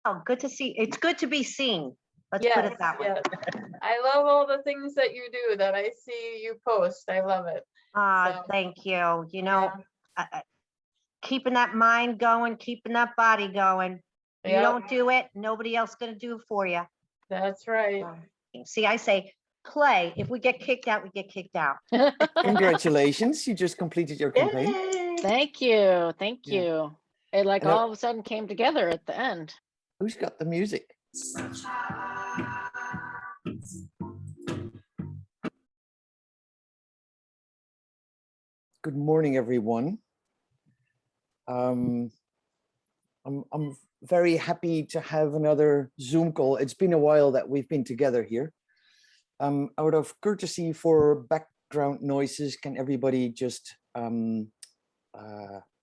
Oh, good to see. It's good to be seen. Let's put it that way. Yes. I love all the things that you do that I see you post. I love it. So, Thank you. You know, keeping that mind going, keeping that body going. You don't do it, nobody else going to do it for you. That's right. See, I say play. If we get kicked out, we get kicked out. Congratulations. You just completed your campaign. Yay. Thank you. Thank you. It like all of a sudden came together at the end. Who's got the music? Good morning, everyone. I'm very happy to have another Zoom call. It's been a while that we've been together here. Out of courtesy for background noises, can everybody just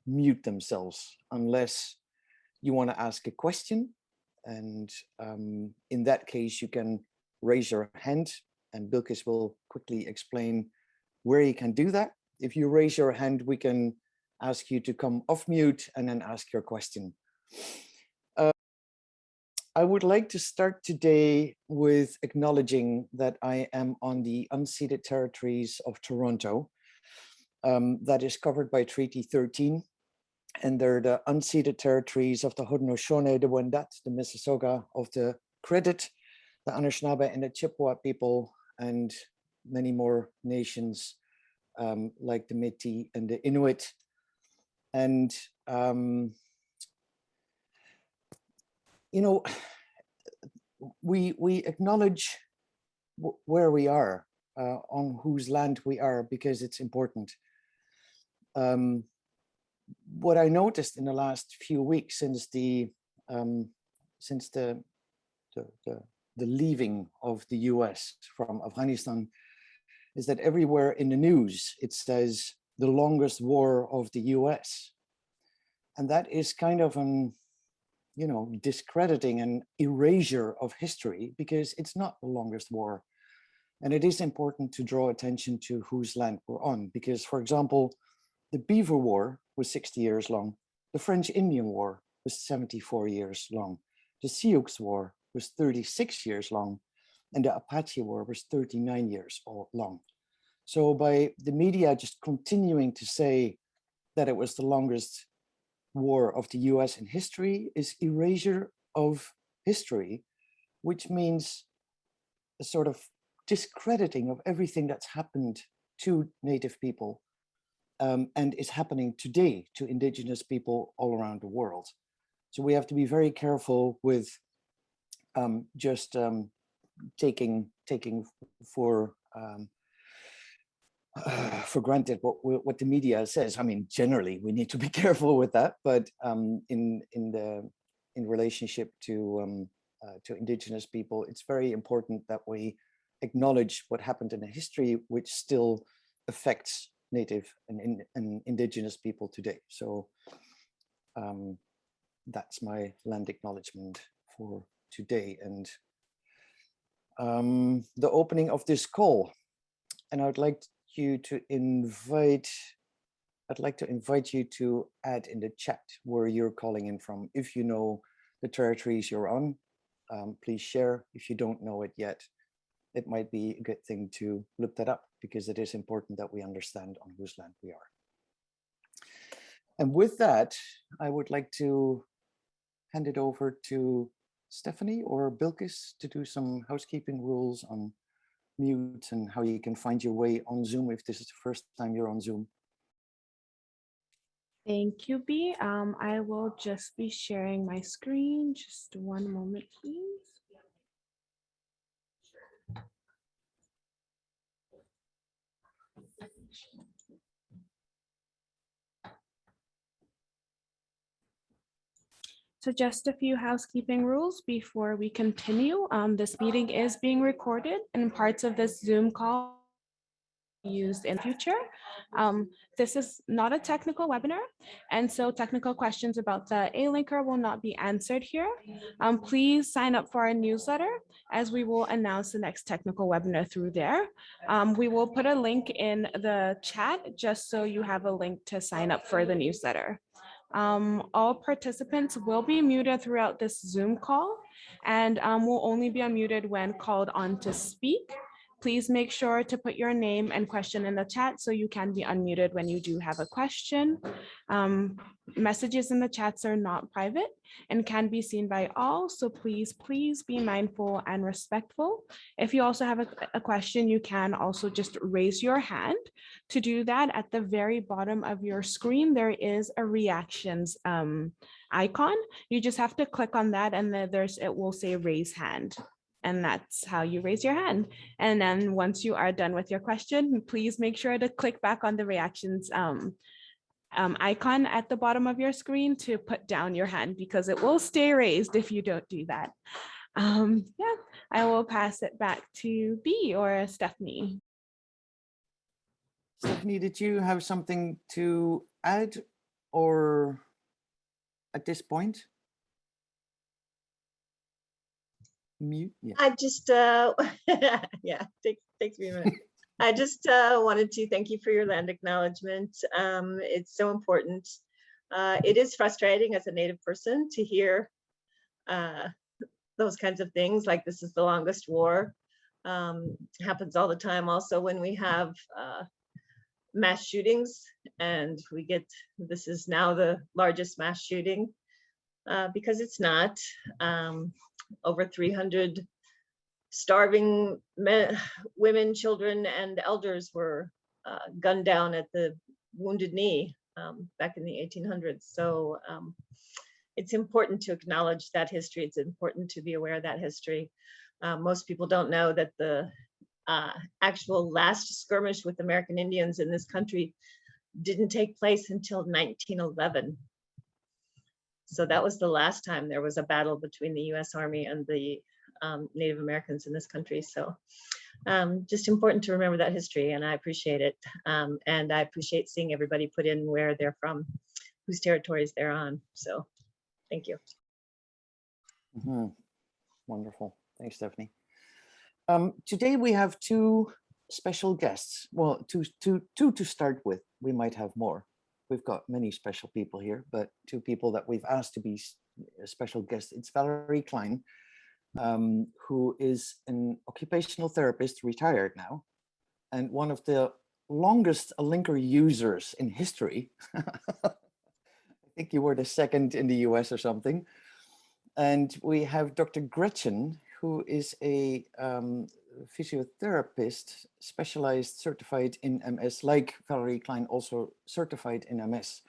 mute themselves unless you want to ask a question? And in that case, you can raise your hand and Bilkis will quickly explain where you can do that. If you raise your hand, we can ask you to come off mute and then ask your question. I would like to start today with acknowledging that I am on the unceded territories of Toronto. That is covered by Treaty 13. And they're the unceded territories of the Haudenosaunee, the Wendat, the Mississauga of the Credit, the Anishinaabe and the Chippewa people, and many more nations like the Métis and the Inuit. And, you know, we acknowledge where we are, on whose land we are, because it's important. What I noticed in the last few weeks since the leaving of the US from Afghanistan is that everywhere in the news it says the longest war of the US, and that is kind of an, you know, discrediting and erasure of history, because it's not the longest war. And it is important to draw attention to whose land we're on, because, for example, the Beaver War was 60 years long. The French-Indian War was 74 years long. The Sioux War was 36 years long. And the Apache War was 39 years long. So by the media just continuing to say that it was the longest war of the US in history is erasure of history, which means a sort of discrediting of everything that's happened to Native people. And is happening today to Indigenous people all around the world. So we have to be very careful with just taking for granted what the media says. I mean, generally we need to be careful with that, but in relationship to Indigenous people, it's very important that we acknowledge what happened in the history, which still affects Native and Indigenous people today. So that's my land acknowledgement for today and the opening of this call. And I'd like to invite you to add in the chat where you're calling in from. If you know the territories you're on, please share. If you don't know it yet, it might be a good thing to look that up, because it is important that we understand on whose land we are. And with that, I would like to hand it over to Stephanie or Bilkis to do some housekeeping rules on mute and how you can find your way on Zoom if this is the first time you're on Zoom. Thank you, B. I will just be sharing my screen. Just one moment, please. So just a few housekeeping rules before we continue. This meeting is being recorded and parts of this Zoom call used in the future. This is not a technical webinar, and so technical questions about the Alinker will not be answered here. Please sign up for our newsletter, as we will announce the next technical webinar through there. We will put a link in the chat just so you have a link to sign up for the newsletter. All participants will be muted throughout this Zoom call and will only be unmuted when called on to speak. Please make sure to put your name and question in the chat so you can be unmuted when you do have a question. Messages in the chats are not private and can be seen by all, so please be mindful and respectful. If you also have a question, you can also just raise your hand. To do that, at the very bottom of your screen, there is a reactions icon. You just have to click on that and then it will say raise hand. And that's how you raise your hand. And then once you are done with your question, please make sure to click back on the reactions icon at the bottom of your screen to put down your hand, because it will stay raised if you don't do that. Yeah, I will pass it back to B or Stephanie. Stephanie, did you have something to add or at this point? Mute. Yeah. I just, yeah, takes me a minute. I just wanted to thank you for your land acknowledgement. It's so important. It is frustrating as a Native person to hear those kinds of things, like this is the longest war. Happens all the time also when we have mass shootings, and we get, this is now the largest mass shooting, because it's not. Over 300 starving men, women, children, and elders were gunned down at the Wounded Knee back in the 1800s. So it's important to acknowledge that history. It's important to be aware of that history. Most people don't know that the actual last skirmish with American Indians in this country didn't take place until 1911. So that was the last time there was a battle between the US Army and the Native Americans in this country. So just important to remember that history, and I appreciate it. And I appreciate seeing everybody put in where they're from, whose territories they're on. So thank you. Mm-hmm. Wonderful. Thanks, Stephanie. Today we have two special guests. Well, two to start with. We might have more. We've got many special people here, but two people that we've asked to be special guests. It's Valerie Klein, who is an occupational therapist, retired now, and one of the longest Alinker users in history. I think you were the second in the US or something. And we have Dr. Gretchen, who is a physiotherapist, specialized, certified in MS, like Valerie Klein, also certified in MS.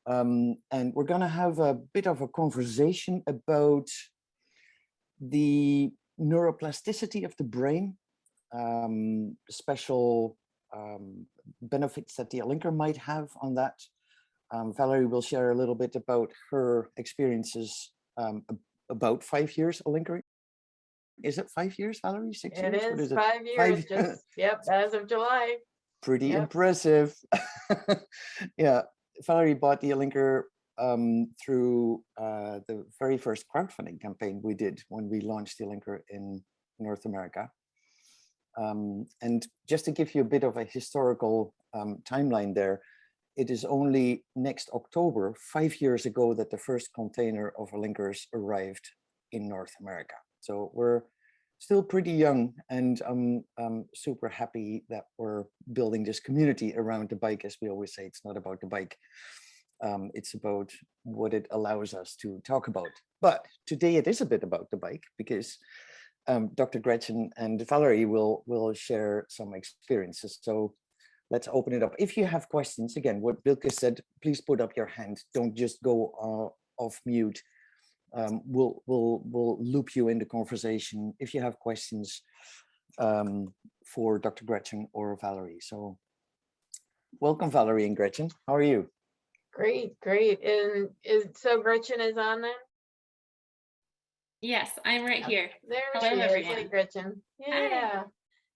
And we're going to have a bit of a conversation about the neuroplasticity of the brain, special benefits that the Alinker might have on that. Valerie will share a little bit about her experiences about 5 years Alinker. Is it 5 years, Valerie? 6 years? It What is it? 5 years, just, yep, as of July. Pretty Yep. impressive. Yeah, Valerie bought the Alinker through the very first crowdfunding campaign we did when we launched the Alinker in North America. And just to give you a bit of a historical timeline there, it is only next October, 5 years ago, that the first container of Alinkers arrived in North America. So we're still pretty young, and I'm super happy that we're building this community around the bike. As we always say, it's not about the bike. It's about what it allows us to talk about. But today it is a bit about the bike, because Dr. Gretchen and Valerie will share some experiences. So let's open it up. If you have questions, again, what Bilke said, please put up your hand. Don't just go off mute. We'll loop you in the conversation if you have questions for Dr. Gretchen or Valerie. So welcome, Valerie and Gretchen. How are you? Great, great. And so Gretchen is on there? Yes, I'm right here. There Hello, she is. everyone. Hey, Gretchen. Hi.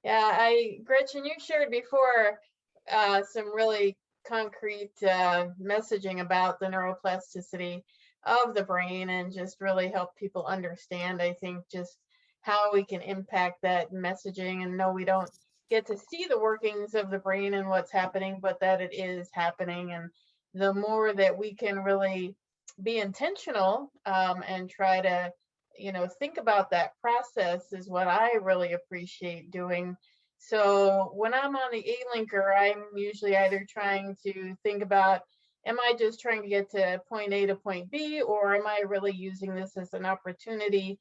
Yeah. Gretchen, you shared before some really concrete messaging about the neuroplasticity of the brain, and just really help people understand, I think, just how we can impact that messaging. And no, we don't get to see the workings of the brain and what's happening, but that it is happening, and the more that we can really be intentional and try to, think about that process is what I really appreciate doing. So when I'm on the Alinker, I'm usually either trying to think about, am I just trying to get to point A to point B, or am I really using this as an opportunity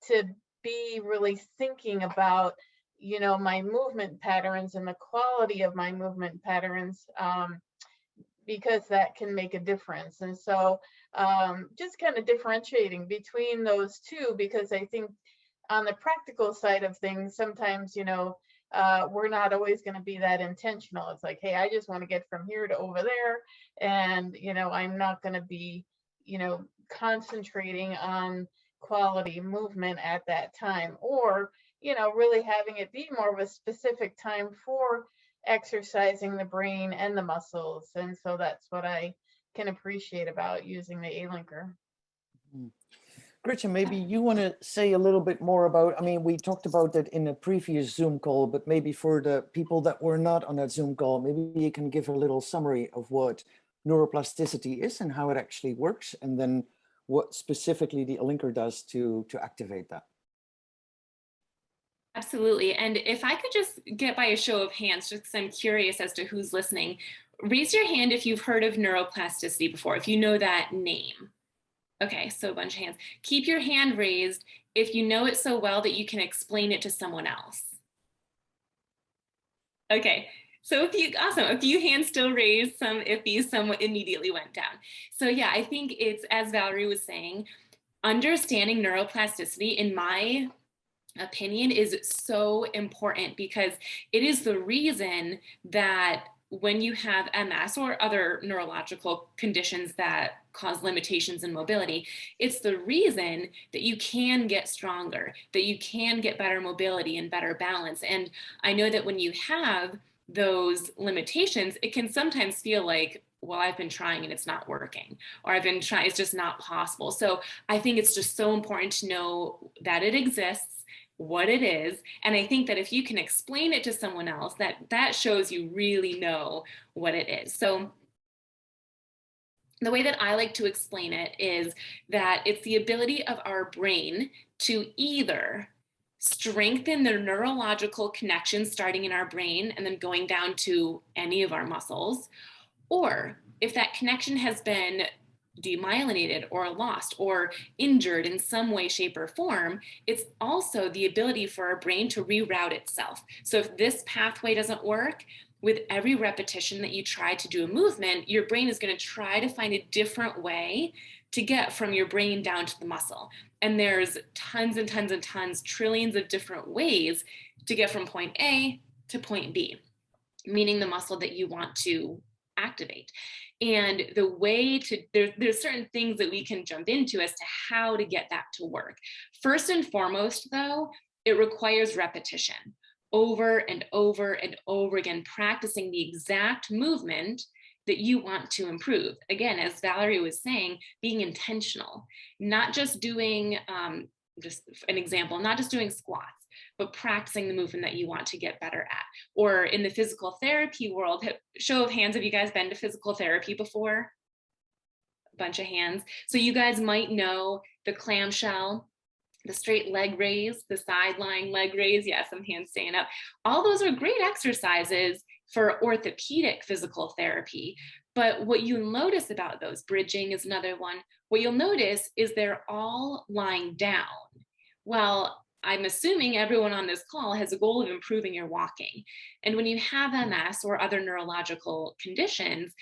to be really thinking about, my movement patterns and the quality of my movement patterns, because that can make a difference. And so just kind of differentiating between those two, because I think on the practical side of things, sometimes, we're not always going to be that intentional. It's like, hey, I just want to get from here to over there. And, I'm not going to be, concentrating on quality movement at that time, or, really having it be more of a specific time for exercising the brain and the muscles. And so that's what I can appreciate about using the Alinker. Gretchen, maybe you want to say a little bit more about, I mean, we talked about that in a previous Zoom call, but maybe for the people that were not on that Zoom call, maybe you can give a little summary of what neuroplasticity is and how it actually works, and then what specifically the Alinker does to activate that. Absolutely. And if I could just get by a show of hands, just because I'm curious as to who's listening, raise your hand if you've heard of neuroplasticity before, if you know that name. Okay, so a bunch of hands. Keep your hand raised if you know it so well that you can explain it to someone else. Okay, so awesome. A few hands still raised, if these somewhat immediately went down. So yeah, I think it's, as Valerie was saying, understanding neuroplasticity, in my opinion, is so important, because it is the reason that when you have MS or other neurological conditions that cause limitations in mobility, it's the reason that you can get stronger, that you can get better mobility and better balance. And I know that when you have those limitations, it can sometimes feel like, well, I've been trying and it's not working, or I've been trying, it's just not possible. So I think it's just so important to know that it exists, what it is. And I think that if you can explain it to someone else, that shows you really know what it is. So the way that I like to explain it is that it's the ability of our brain to either strengthen the neurological connections starting in our brain and then going down to any of our muscles, or if that connection has been demyelinated or lost or injured in some way, shape, or form, it's also the ability for our brain to reroute itself. So if this pathway doesn't work, with every repetition that you try to do a movement, your brain is going to try to find a different way to get from your brain down to the muscle. And there's tons and tons and tons, trillions of different ways to get from point A to point B, meaning the muscle that you want to activate. And the way to, there's certain things that we can jump into as to how to get that to work. First and foremost, though, it requires repetition, over and over and over again, practicing the exact movement that you want to improve. Again, as Valerie was saying, being intentional, not just doing, just an example, not just doing squats, but practicing the movement that you want to get better at. Or in the physical therapy world, show of hands, have you guys been to physical therapy before? A bunch of hands. So you guys might know the clamshell, the straight leg raise, the side lying leg raise. Yeah, some hands staying up. All those are great exercises for orthopedic physical therapy. But what you'll notice about those, bridging is another one, what you'll notice is they're all lying down. Well, I'm assuming everyone on this call has a goal of improving your walking. And when you have MS or other neurological conditions,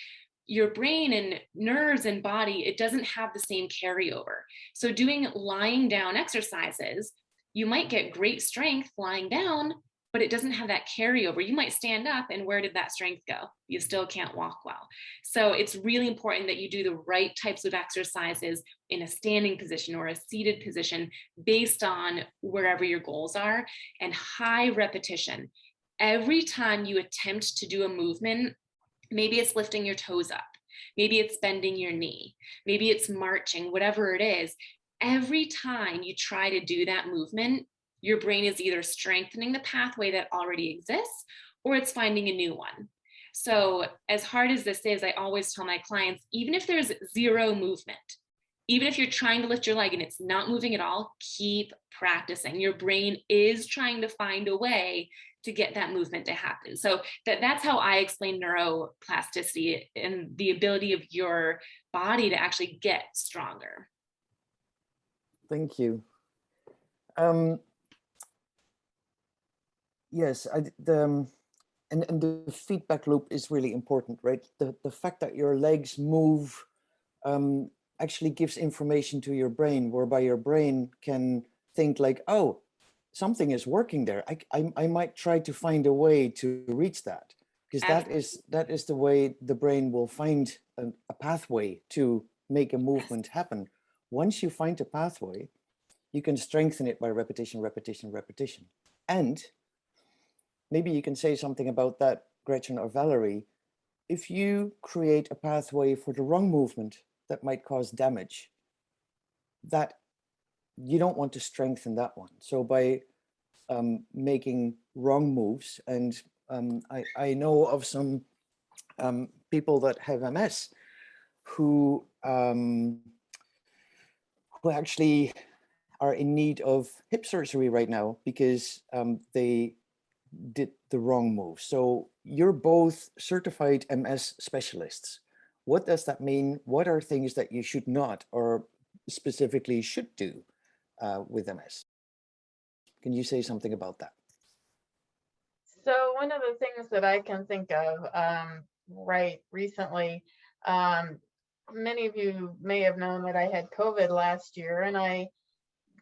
your brain and nerves and body, it doesn't have the same carryover. So doing lying down exercises, you might get great strength lying down, but it doesn't have that carryover. You might stand up and where did that strength go? You still can't walk well. So it's really important that you do the right types of exercises in a standing position or a seated position based on wherever your goals are, and high repetition. Every time you attempt to do a movement, maybe it's lifting your toes up, maybe it's bending your knee, maybe it's marching, whatever it is, every time you try to do that movement, your brain is either strengthening the pathway that already exists or it's finding a new one. So as hard as this is, I always tell my clients, even if there's zero movement, even if you're trying to lift your leg and it's not moving at all, keep practicing. Your brain is trying to find a way to get that movement to happen. So that's how I explain neuroplasticity and the ability of your body to actually get stronger. Thank you. Yes, and the feedback loop is really important, right? The fact that your legs move actually gives information to your brain, whereby your brain can think like, oh, something is working there. I might try to find a way to reach that, because that is the way the brain will find a pathway to make a movement happen. Once you find a pathway, you can strengthen it by repetition, repetition, repetition. And maybe you can say something about that, Gretchen or Valerie. If you create a pathway for the wrong movement that might cause damage, that you don't want to strengthen that one. So by making wrong moves, and I know of some people that have MS who actually are in need of hip surgery right now because they did the wrong move. So you're both certified MS specialists. What does that mean? What are things that you should not, or specifically should do with MS? Can you say something about that? So one of the things that I can think of right recently, many of you may have known that I had COVID last year, and I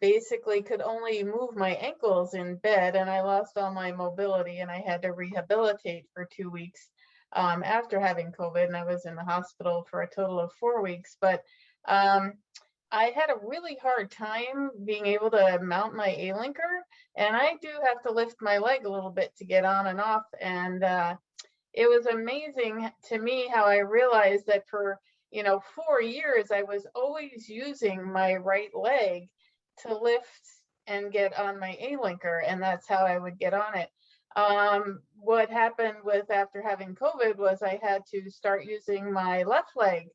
basically could only move my ankles in bed, and I lost all my mobility, and I had to rehabilitate for 2 weeks after having COVID, and I was in the hospital for a total of 4 weeks. But I had a really hard time being able to mount my Alinker, and I do have to lift my leg a little bit to get on and off. And it was amazing to me how I realized that for 4 years I was always using my right leg to lift and get on my Alinker, and that's how I would get on it. What happened with after having COVID was I had to start using my left leg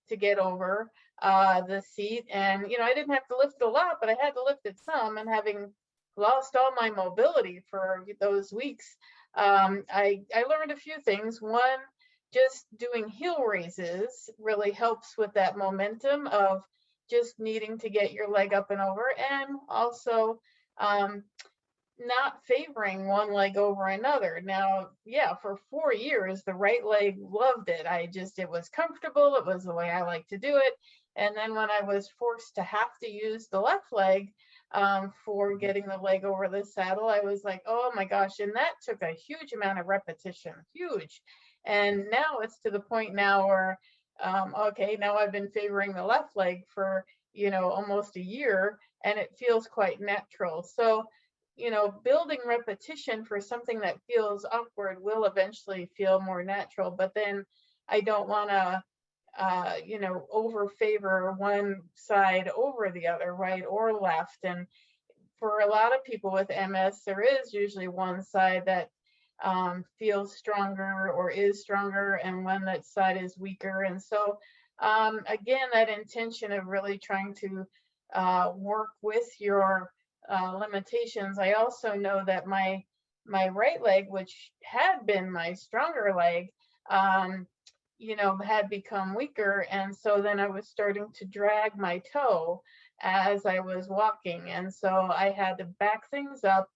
to get over the seat, and I didn't have to lift a lot, but I had to lift it some, and having lost all my mobility for those weeks, I learned a few things. One, just doing heel raises really helps with that momentum of just needing to get your leg up and over, and also not favoring one leg over another. Now, yeah, for 4 years, the right leg loved it. It was comfortable. It was the way I like to do it. And then when I was forced to have to use the left leg for getting the leg over the saddle, I was like, oh my gosh. And that took a huge amount of repetition, huge. And now it's to the point now where, okay, now I've been favoring the left leg for, almost a year, and it feels quite natural. So, building repetition for something that feels awkward will eventually feel more natural, but then I don't want to, over favor one side over the other, right or left. And for a lot of people with MS, there is usually one side that feels stronger or is stronger, and one that side is weaker. And so, again, that intention of really trying to work with your limitations. I also know that my right leg, which had been my stronger leg, had become weaker, and so then I was starting to drag my toe as I was walking, and so I had to back things up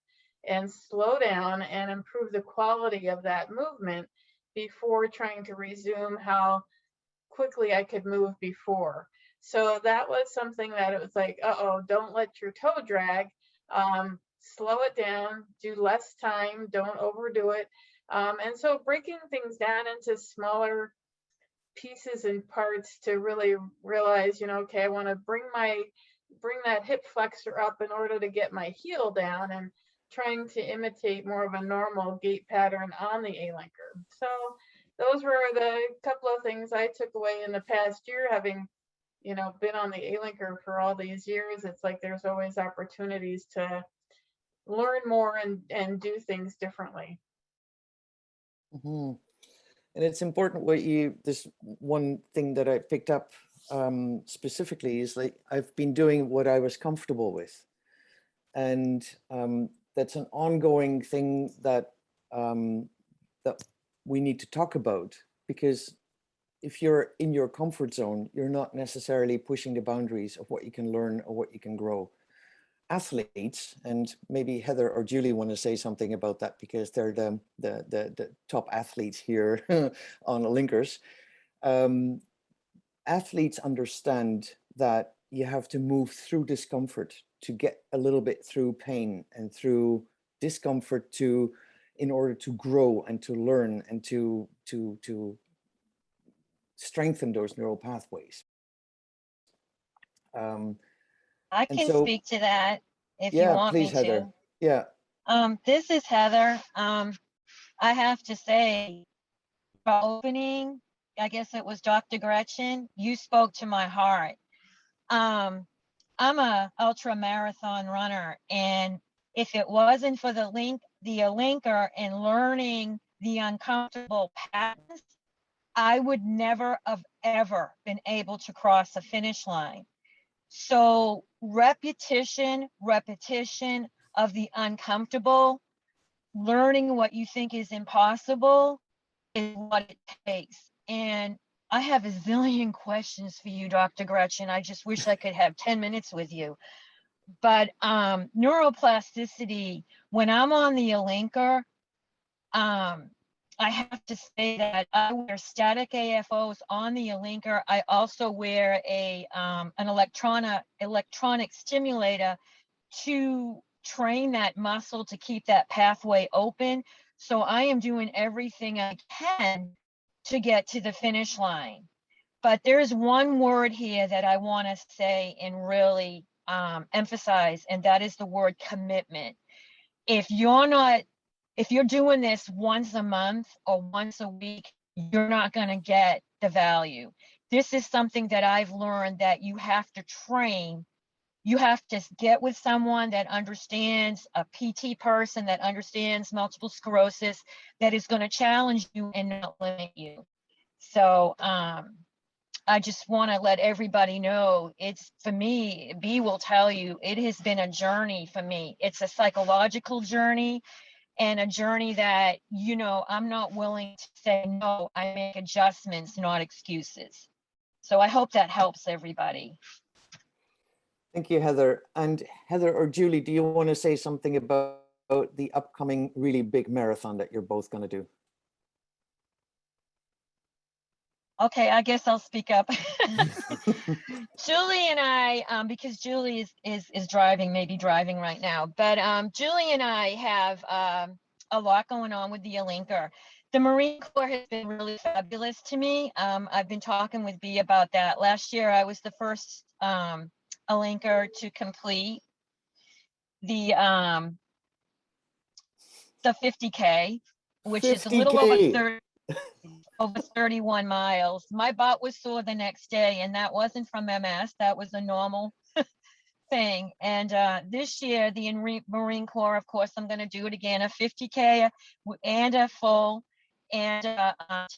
and slow down and improve the quality of that movement before trying to resume how quickly I could move before. So that was something that it was like, don't let your toe drag. Slow it down, do less time, don't overdo it. And so breaking things down into smaller pieces and parts to really realize, okay, I want to bring that hip flexor up in order to get my heel down, and trying to imitate more of a normal gait pattern on the Alinker. So those were the couple of things I took away in the past year, having been on the Alinker for all these years. It's like there's always opportunities to learn more and do things differently. Mm-hmm. And it's important what this one thing that I picked up specifically is like, I've been doing what I was comfortable with. And that's an ongoing thing that, that we need to talk about, because if you're in your comfort zone, you're not necessarily pushing the boundaries of what you can learn or what you can grow. Athletes, and maybe Heather or Julie want to say something about that, because they're the top athletes here on Alinkers. Athletes understand that you have to move through discomfort to get a little bit through pain and through discomfort in order to grow and to learn and to strengthen those neural pathways. I and can so- speak to that if you Yeah, want please, me Heather. to. Yeah. This is Heather. I have to say, for opening, I guess it was Dr. Gretchen, you spoke to my heart. I'm a ultra marathon runner, and if it wasn't for the Alinker and learning the uncomfortable patterns, I would never have ever been able to cross a finish line. So repetition of the uncomfortable, learning what you think is impossible is what it takes. And I have a zillion questions for you, Dr. Gretchen. I just wish I could have 10 minutes with you. But neuroplasticity, when I'm on the Alinker, I have to say that I wear static AFOs on the Alinker. I also wear an electronic stimulator to train that muscle to keep that pathway open. So I am doing everything I can to get to the finish line. But there's one word here that I want to say and really emphasize, and that is the word commitment. If you're doing this once a month or once a week, you're not going to get the value. This is something that I've learned, that you have to train. You have to get with someone that understands, a PT person that understands multiple sclerosis, that is going to challenge you and not limit you. So I just want to let everybody know, it's, for me, B will tell you, it has been a journey for me. It's a psychological journey, and a journey that, you know, I'm not willing to say no. I make adjustments, not excuses. So I hope that helps everybody. Thank you, Heather. And Heather or Julie, do you want to say something about the upcoming really big marathon that you're both going to do? Okay, I guess I'll speak up. Julie and I, because Julie is driving, maybe driving right now, but Julie and I have a lot going on with the Alinker. The Marine Corps has been really fabulous to me. I've been talking with B about that. Last year, I was the first Alinker to complete the 50K, which is a little over 31 miles. My butt was sore the next day, and that wasn't from MS. That was a normal thing. And this year, the Marine Corps, of course, I'm going to do it again, a 50K and a full and a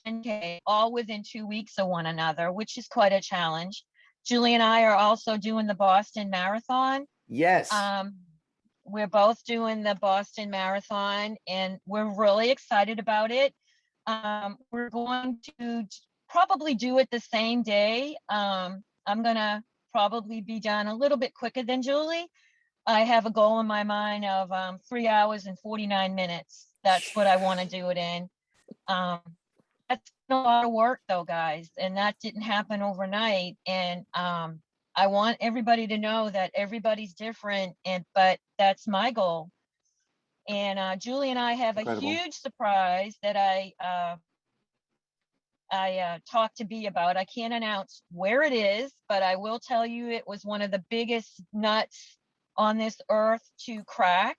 10K, all within 2 weeks of one another, which is quite a challenge. Julie and I are also doing the Boston Marathon. Yes. We're both doing the Boston Marathon, and we're really excited about it. We're going to probably do it the same day. I'm going to probably be done a little bit quicker than Julie. I have a goal in my mind of 3 hours and 49 minutes. That's what I want to do it in. That's a lot of work though, guys, and that didn't happen overnight. And I want everybody to know that everybody's different, but that's my goal. And Julie and I have Incredible. a huge surprise that I talked to B about. I can't announce where it is, but I will tell you it was one of the biggest nuts on this earth to crack.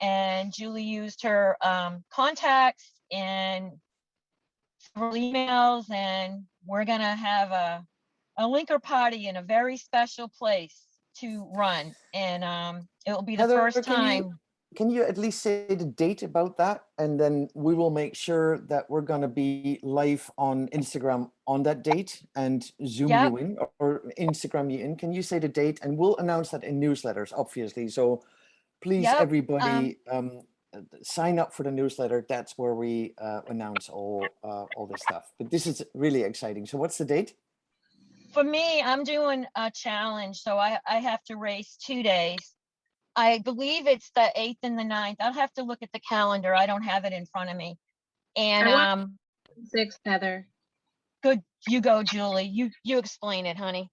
And Julie used her contacts and several emails, and we're gonna have a Linker party in a very special place to run. And it will be the Heather, first time. can you at least say the date about that? And then we will make sure that we're going to be live on Instagram on that date and Zoom Yep. you in or Instagram you in. Can you say the date? And we'll announce that in newsletters, obviously. So please, Yep, everybody, sign up for the newsletter. That's where we announce all this stuff. But this is really exciting. So what's the date? For me, I'm doing a challenge, so I have to race 2 days. I believe it's the 8th and the 9th. I'll have to look at the calendar. I don't have it in front of me. And 6th, Heather. good, you go, Julie. You explain it, honey.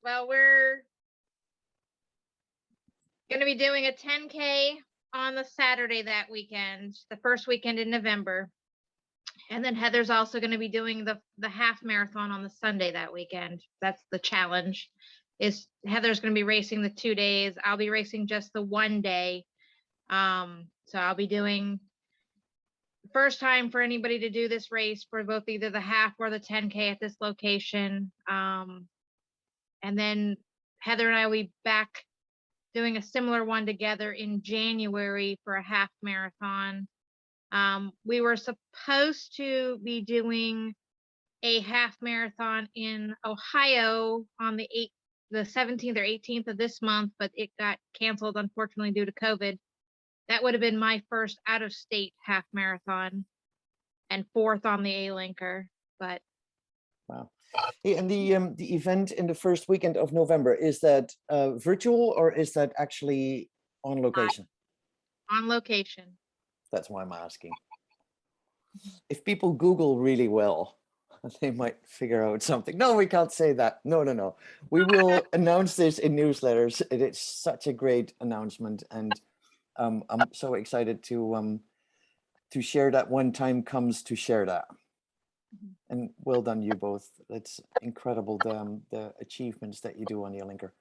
Well, we're going to be doing a 10K on the Saturday that weekend, the first weekend in November. And then Heather's also going to be doing the half marathon on the Sunday that weekend. That's the challenge. Is Heather's going to be racing the 2 days. I'll be racing just the 1 day. So I'll be doing first time for anybody to do this race for both either the half or the 10K at this location. And then Heather and I will be back doing a similar one together in January for a half marathon. We were supposed to be doing a half marathon in Ohio on the 17th or 18th of this month, but it got canceled, unfortunately, due to COVID. That would have been my first out-of-state half marathon and 4th on the Alinker, but. Wow. Hey, and the event in the first weekend of November, is that virtual or is that actually on location? On location. That's why I'm asking. If people Google really well, they might figure out something. No, we can't say that. No. We will announce this in newsletters. It is such a great announcement, and I'm so excited to share that when time comes to share that. And well done, you both. That's incredible, the achievements that you do on the Alinker.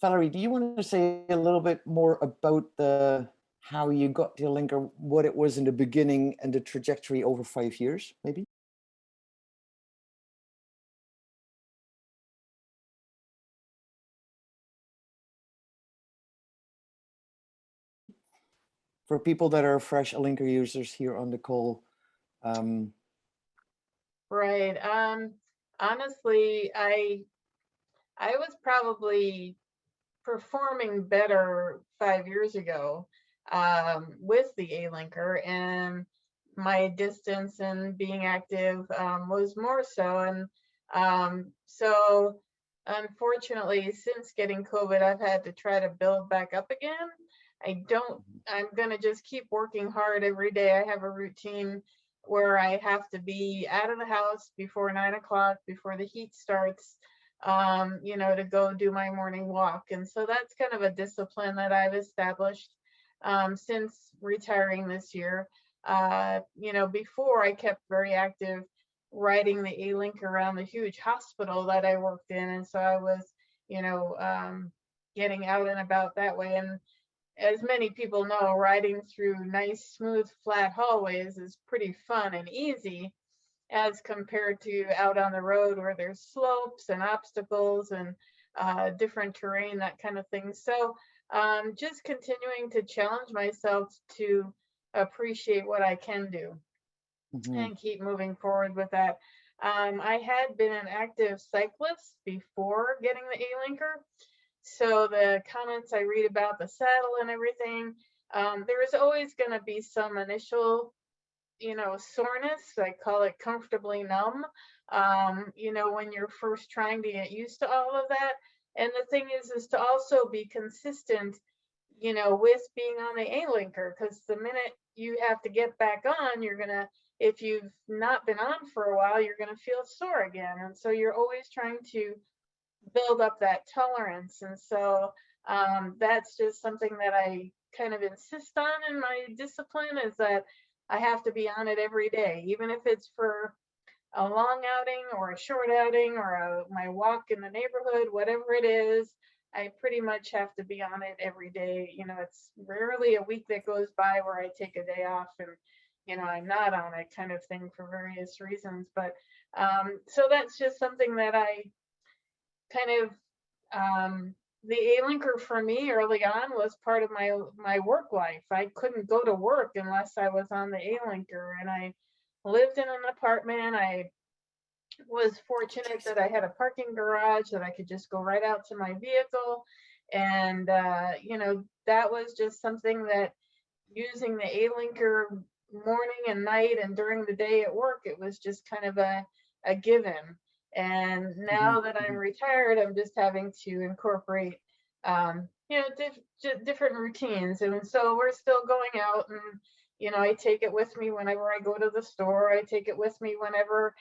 Valerie, do you want to say a little bit more about how you got the Alinker, what it was in the beginning and the trajectory over 5 years, maybe? For people that are fresh Alinker users here on the call. Right. Honestly, I was probably performing better 5 years ago with the Alinker, and my distance and being active was more so. And so unfortunately, since getting COVID, I've had to try to build back up again. I'm gonna just keep working hard every day. I have a routine where I have to be out of the house before 9 o'clock, before the heat starts, to go do my morning walk. And so that's kind of a discipline that I've established since retiring this year. Before I kept very active riding the Alinker around the huge hospital that I worked in. And so I was, getting out and about that way. And as many people know, riding through nice, smooth, flat hallways is pretty fun and easy as compared to out on the road where there's slopes and obstacles and different terrain, that kind of thing. So just continuing to challenge myself to appreciate what I can do and keep moving forward with that. I had been an active cyclist before getting the Alinker. So the comments I read about the saddle and everything, there is always going to be some initial, soreness. I call it comfortably numb, when you're first trying to get used to all of that. And the thing is to also be consistent, with being on the Alinker, because the minute you have to get back on, if you've not been on for a while, you're going to feel sore again. And so you're always trying to build up that tolerance. And so that's just something that I kind of insist on in my discipline, is that I have to be on it every day, even if it's for a long outing or a short outing or my walk in the neighborhood, whatever it is. I pretty much have to be on it every day. It's rarely a week that goes by where I take a day off and I'm not on it, kind of thing, for various reasons. But so that's just something that I kind of the Alinker for me early on was part of my work life. I couldn't go to work unless I was on the Alinker, and I lived in an apartment. I was fortunate that I had a parking garage that I could just go right out to my vehicle. And, you know, that was just something that using the Alinker morning and night and during the day at work, it was just kind of a given. And now that I'm retired, I'm just having to incorporate, you know, different routines. And so we're still going out, and, you know, I take it with me whenever I go to the store. I take it with me whenever,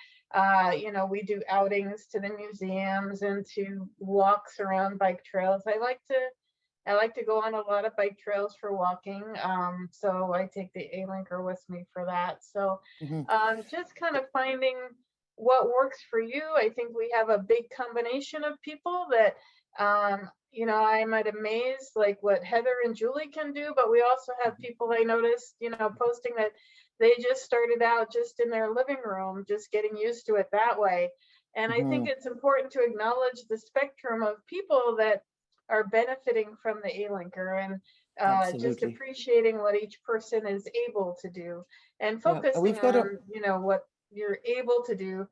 you know, we do outings to the museums and to walks around bike trails. I like to go on a lot of bike trails for walking. So I take the Alinker with me for that. So just kind of finding what works for you. I think we have a big combination of people that, you know, I'm amazed like what Heather and Julie can do, but we also have people I noticed, you know, posting that they just started out just in their living room, just getting used to it that way. And I think it's important to acknowledge the spectrum of people that are benefiting from the Alinker, and just appreciating what each person is able to do and focusing on, you know, what you're able to do.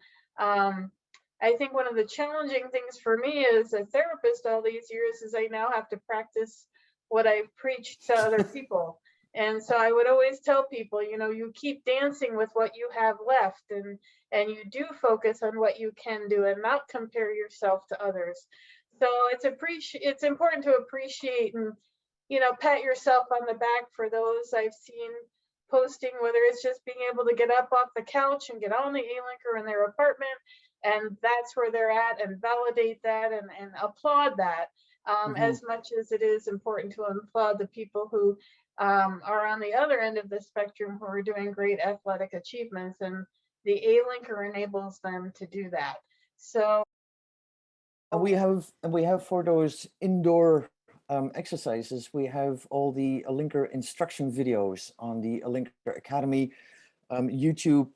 I think one of the challenging things for me as a therapist all these years is I now have to practice what I've preached to other people. And so I would always tell people, you know, you keep dancing with what you have left, and you do focus on what you can do and not compare yourself to others. So it's important to appreciate and, you know, pat yourself on the back for those I've seen posting, whether it's just being able to get up off the couch and get on the Alinker in their apartment, and that's where they're at, and validate that and applaud that, as much as it is important to applaud the people who are on the other end of the spectrum who are doing great athletic achievements, and the Alinker enables them to do that. So and we have for those indoor exercises, we have all the Alinker instruction videos on the Alinker Academy YouTube.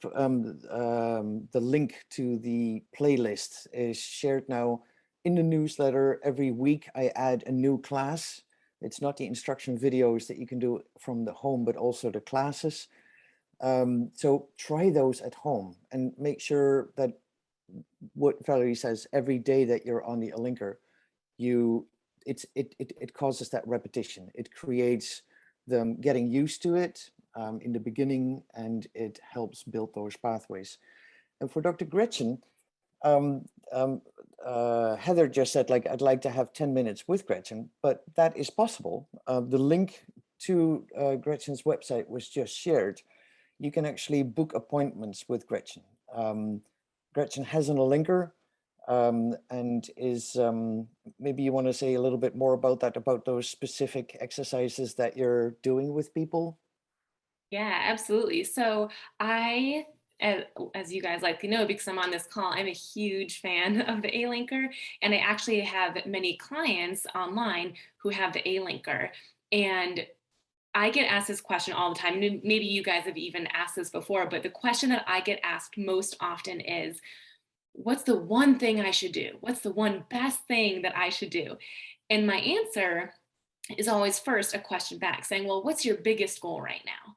The link to the playlist is shared now in the newsletter. Every week I add a new class. It's not the instruction videos that you can do from the home, but also the classes. So try those at home and make sure that what Valerie says, every day that you're on the Alinker, it causes that repetition. It creates them getting used to it in the beginning, and it helps build those pathways. And for Dr. Gretchen, Heather just said, like, I'd like to have 10 minutes with Gretchen, but that is possible. The link to Gretchen's website was just shared. You can actually book appointments with Gretchen. Gretchen has an Alinker, and is, maybe you want to say a little bit more about that, about those specific exercises that you're doing with people? Yeah, absolutely. So I, as you guys likely know, because I'm on this call, I'm a huge fan of the Alinker, and I actually have many clients online who have the Alinker. And I get asked this question all the time. Maybe you guys have even asked this before, but the question that I get asked most often is, what's the one thing I should do? What's the one best thing that I should do? And my answer is always first a question back saying, well, what's your biggest goal right now?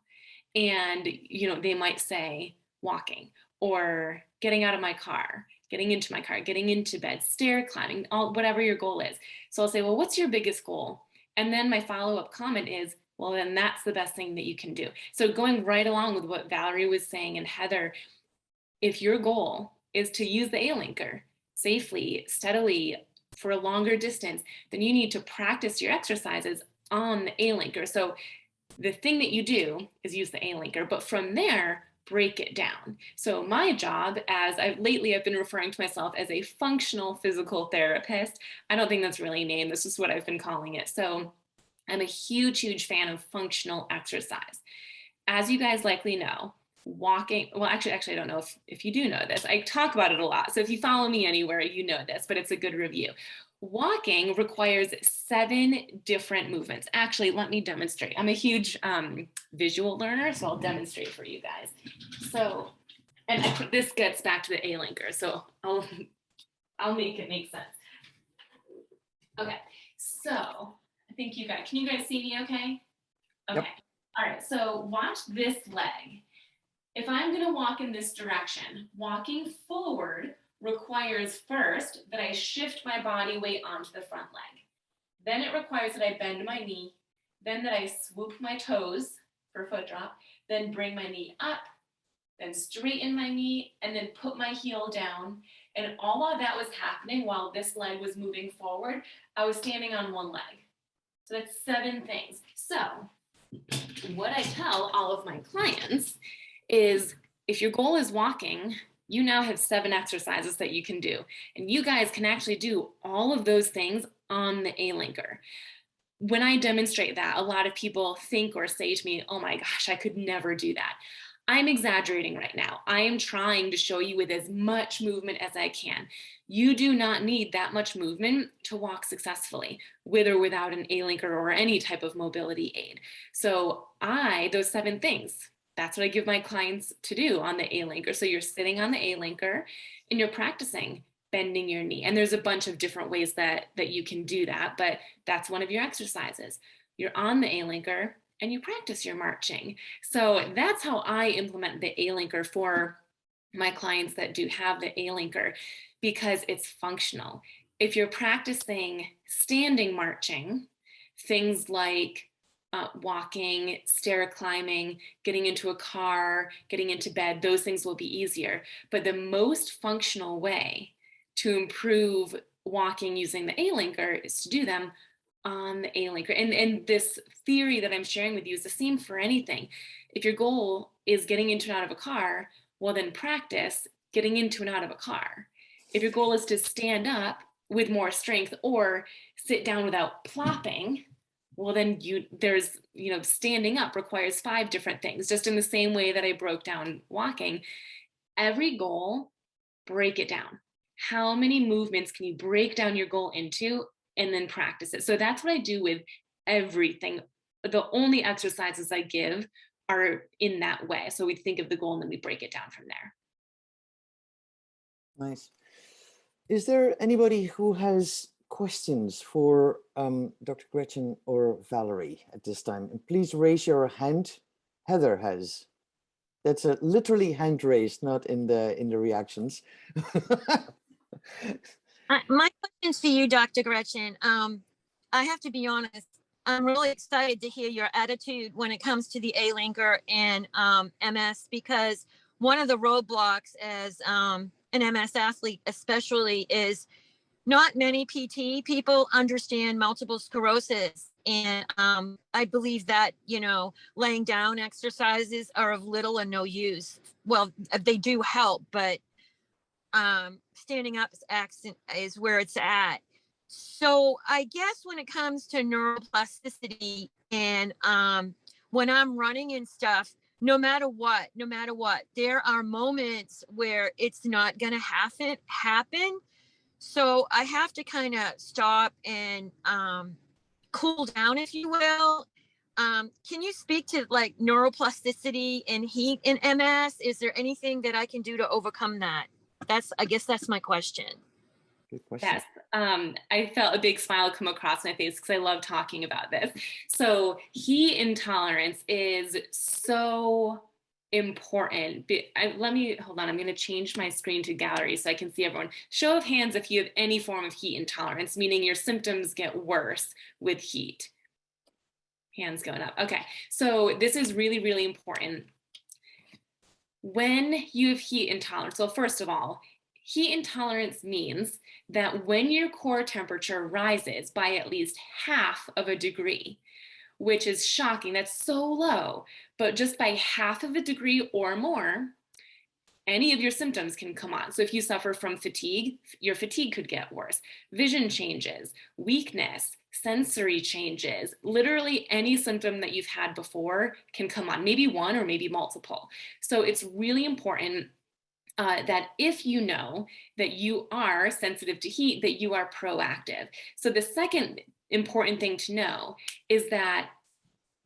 And, you know, they might say walking, or getting out of my car, getting into my car, getting into bed, stair climbing, whatever your goal is. So I'll say, well, what's your biggest goal? And then my follow-up comment is, well, then that's the best thing that you can do. So going right along with what Valerie was saying and Heather, if your goal is to use the Alinker safely, steadily, for a longer distance, then you need to practice your exercises on the Alinker. So the thing that you do is use the Alinker, but from there, break it down. So my job, as I've been referring to myself as a functional physical therapist. I don't think that's really a name. This is what I've been calling it. So I'm a huge, huge fan of functional exercise. As you guys likely know, walking, well, actually, I don't know if you do know this. I talk about it a lot. So if you follow me anywhere, you know this, but it's a good review. Walking requires 7 different movements. Actually, let me demonstrate. I'm a huge visual learner, so I'll demonstrate for you guys. So, and this gets back to the Alinker, so I'll make it make sense. Okay, so I think can you guys see me okay? Okay, Yep. all right, so watch this leg. If I'm gonna walk in this direction, walking forward requires first that I shift my body weight onto the front leg. Then it requires that I bend my knee, then that I swoop my toes for foot drop, then bring my knee up, then straighten my knee, and then put my heel down. And all of that was happening while this leg was moving forward. I was standing on one leg. So that's 7 things. So what I tell all of my clients is if your goal is walking, you now have 7 exercises that you can do. And you guys can actually do all of those things on the Alinker. When I demonstrate that, a lot of people think or say to me, oh my gosh, I could never do that. I'm exaggerating right now. I am trying to show you with as much movement as I can. You do not need that much movement to walk successfully, with or without an Alinker or any type of mobility aid. So those 7 things, that's what I give my clients to do on the Alinker. So you're sitting on the Alinker and you're practicing bending your knee. And there's a bunch of different ways that you can do that, but that's one of your exercises. You're on the Alinker and you practice your marching. So that's how I implement the Alinker for my clients that do have the Alinker, because it's functional. If you're practicing standing marching, things like walking, stair climbing, getting into a car, getting into bed, those things will be easier. But the most functional way to improve walking using the Alinker is to do them on the Alinker. And this theory that I'm sharing with you is the same for anything. If your goal is getting into and out of a car, well then practice getting into and out of a car. If your goal is to stand up with more strength or sit down without plopping, well then standing up requires 5 different things, just in the same way that I broke down walking. Every goal, break it down. How many movements can you break down your goal into and then practice it? So that's what I do with everything. The only exercises I give are in that way. So we think of the goal and then we break it down from there. Nice. Is there anybody who has questions for Dr. Gretchen or Valerie at this time? And please raise your hand. Heather has. That's a literally hand raised, not in the reactions. My question's for you, Dr. Gretchen. I have to be honest, I'm really excited to hear your attitude when it comes to the Alinker and MS, because one of the roadblocks as an MS athlete especially is not many PT people understand multiple sclerosis. And I believe that, laying down exercises are of little and no use. Well, they do help, but standing up is where it's at. So I guess when it comes to neuroplasticity and when I'm running and stuff, no matter what, there are moments where it's not going to happen. So I have to kind of stop and cool down, if you will. Can you speak to like neuroplasticity and heat in MS? Is there anything that I can do to overcome that? I guess that's my question. Good question. Yes, I felt a big smile come across my face because I love talking about this. So heat intolerance is so important. Hold on, I'm going to change my screen to gallery so I can see everyone. Show of hands if you have any form of heat intolerance, meaning your symptoms get worse with heat. Hands going up. Okay, so this is really, really important. When you have heat intolerance, so first of all, heat intolerance means that when your core temperature rises by at least half of a degree, which is shocking, that's so low, but just by half of a degree or more, any of your symptoms can come on. So if you suffer from fatigue, your fatigue could get worse. Vision changes, weakness, sensory changes, literally any symptom that you've had before can come on, maybe one or maybe multiple. So it's really important that if you know that you are sensitive to heat, that you are proactive. So the second important thing to know is that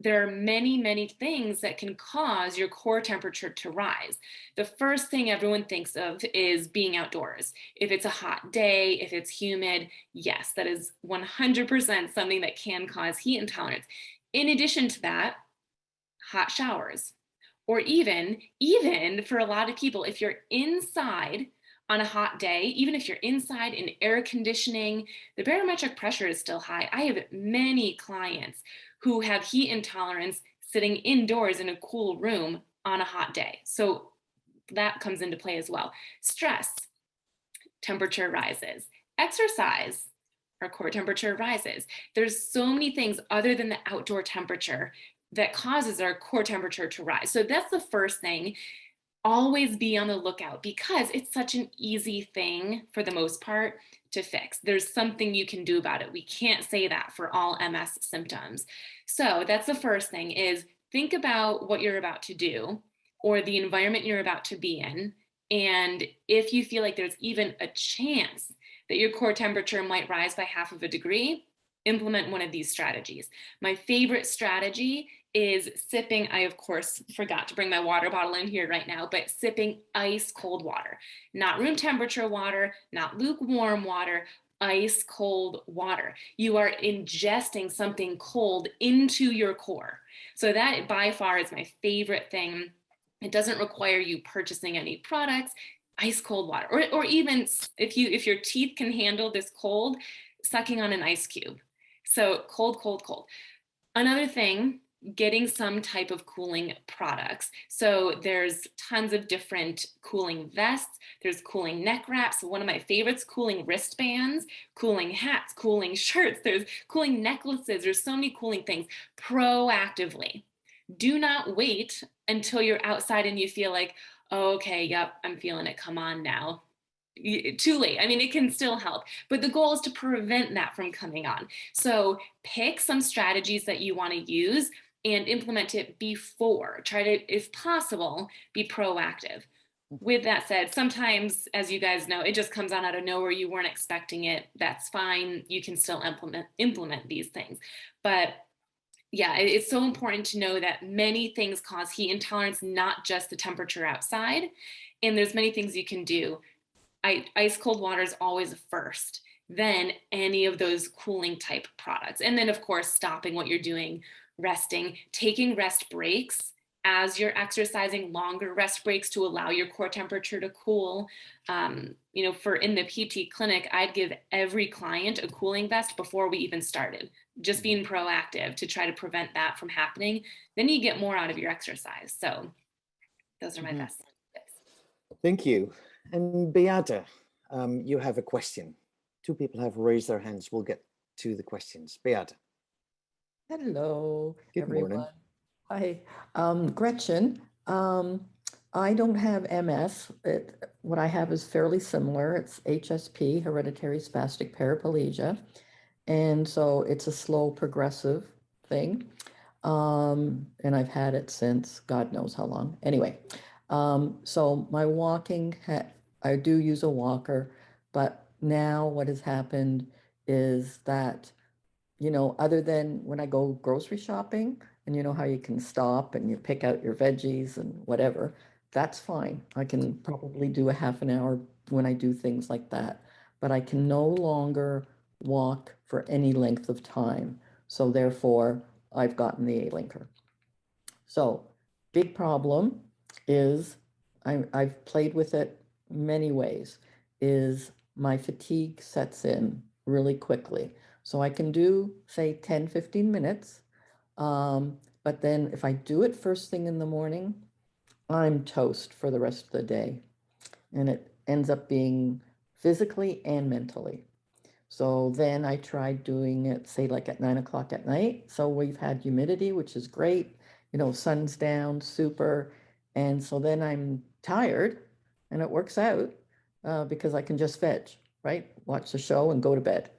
there are many, many things that can cause your core temperature to rise. The first thing everyone thinks of is being outdoors. If it's a hot day, if it's humid, yes, that is 100% something that can cause heat intolerance. In addition to that, hot showers, or even for a lot of people, if you're inside on a hot day, even if you're inside in air conditioning, the barometric pressure is still high. I have many clients who have heat intolerance sitting indoors in a cool room on a hot day. So that comes into play as well. Stress, temperature rises. Exercise, our core temperature rises. There's so many things other than the outdoor temperature that causes our core temperature to rise. So that's the first thing. Always be on the lookout, because it's such an easy thing for the most part to fix. There's something you can do about it. We can't say that for all MS symptoms. So that's the first thing, is think about what you're about to do or the environment you're about to be in. And if you feel like there's even a chance that your core temperature might rise by half of a degree, implement one of these strategies. My favorite strategy is sipping. I, of course, forgot to bring my water bottle in here right now, but sipping ice cold water, not room temperature water, not lukewarm water, ice cold water. You are ingesting something cold into your core. So that by far is my favorite thing. It doesn't require you purchasing any products. Ice cold water, or even if your teeth can handle this cold, sucking on an ice cube. So cold, cold, cold. Another thing, getting some type of cooling products. So there's tons of different cooling vests. There's cooling neck wraps. One of my favorites, cooling wristbands, cooling hats, cooling shirts. There's cooling necklaces. There's so many cooling things. Proactively. Do not wait until you're outside and you feel like, oh, okay, yep, I'm feeling it. Come on now. Too late. I mean, it can still help, but the goal is to prevent that from coming on. So pick some strategies that you want to use and implement it before. Try to, if possible, be proactive. With that said, sometimes, as you guys know, it just comes on out of nowhere. You weren't expecting it. That's fine. You can still implement these things. But yeah, it's so important to know that many things cause heat intolerance, not just the temperature outside. And there's many things you can do. Ice cold water is always first, then any of those cooling type products. And then, of course, stopping what you're doing, resting, taking rest breaks as you're exercising, longer rest breaks to allow your core temperature to cool. You know, for in the PT clinic, I'd give every client a cooling vest before we even started, just being proactive to try to prevent that from happening. Then you get more out of your exercise. So those are my best tips. Thank you. And Beata, you have a question. Two people have raised their hands. We'll get to the questions. Beata. Hello, Good everyone. morning. Hi, Gretchen. I don't have MS. What I have is fairly similar. It's HSP, hereditary spastic paraplegia. And so it's a slow progressive thing. And I've had it since God knows how long. Anyway, so my walking, I do use a walker, but now what has happened is that, you know, other than when I go grocery shopping, and you know how you can stop and you pick out your veggies and whatever, that's fine. I can probably do a half an hour when I do things like that, but I can no longer walk for any length of time. So therefore, I've gotten the Alinker. So big problem is I've played with it many ways, is my fatigue sets in really quickly. So I can do, say, 10, 15 minutes. But then if I do it first thing in the morning, I'm toast for the rest of the day. And it ends up being physically and mentally. So then I tried doing it, say, like at 9 o'clock at night. So we've had humidity, which is great. You know, sun's down, super. And so then I'm tired and it works out because I can just veg, right? Watch the show and go to bed.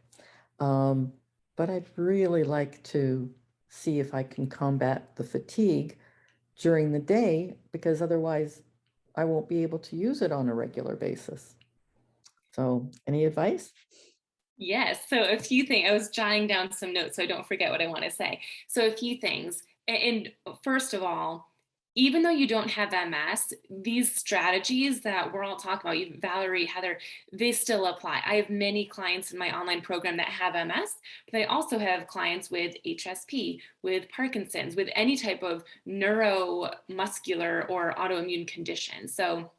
But I'd really like to see if I can combat the fatigue during the day, because otherwise I won't be able to use it on a regular basis. So any advice? Yes, so a few things. I was jotting down some notes so I don't forget what I want to say. So a few things. And first of all, even though you don't have MS, these strategies that we're all talking about, even Valerie, Heather, they still apply. I have many clients in my online program that have MS, but I also have clients with HSP, with Parkinson's, with any type of neuromuscular or autoimmune condition. So